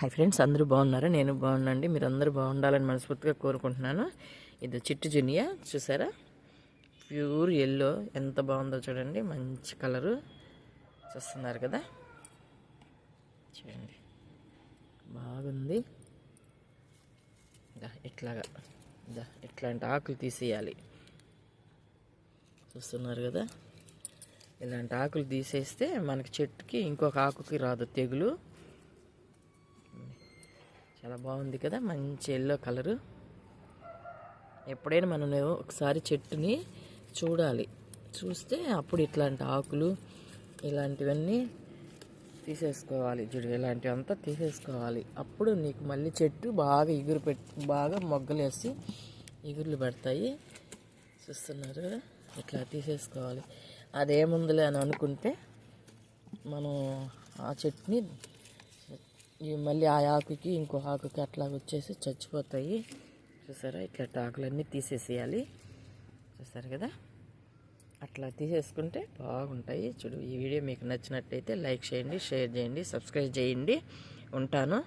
Hi friends, అందరూ బాగున్నారా? నేను బాగున్నాండి. మీరు అందరూ బాగుండాలని మనస్ఫూర్తిగా కోరుకుంటున్నాను. ఇది చిట్టు జునియా చూసారా, ప్యూర్ ఎల్లో ఎంత బాగుందో చూడండి. మంచి కలరు చూస్తున్నారు కదా, చూడండి బాగుంది. ఇట్లాగా ఇట్లాంటి ఆకులు తీసేయాలి. చూస్తున్నారు కదా, ఇలాంటి ఆకులు తీసేస్తే మనకి చెట్టుకి ఇంకొక ఆకుకి రాదు తెగులు. చాలా బాగుంది కదా, మంచి ఎల్లో కలరు. ఎప్పుడైనా మనం ఒకసారి చెట్టుని చూడాలి, చూస్తే అప్పుడు ఇట్లాంటి ఆకులు ఇలాంటివన్నీ తీసేసుకోవాలి. చూడు, ఇలాంటివంతా తీసేసుకోవాలి. అప్పుడు నీకు మళ్ళీ చెట్టు బాగా బాగా మొగ్గలేసి ఇగురులు పెడతాయి. చూస్తున్నారు కదా, ఇట్లా తీసేసుకోవాలి. అదేముందులే అని అనుకుంటే మనం ఆ చెట్టుని మళ్ళీ ఆ ఆకుకి ఇంకో ఆకుకి అట్లా వచ్చేసి చచ్చిపోతాయి. చూసారా, ఇట్లా ఆకులన్నీ తీసేసేయాలి. చూసారు కదా, అట్లా తీసేసుకుంటే బాగుంటాయి. చూడు, ఈ వీడియో మీకు నచ్చినట్టయితే లైక్ చేయండి, షేర్ చేయండి, సబ్స్క్రైబ్ చేయండి. ఉంటాను.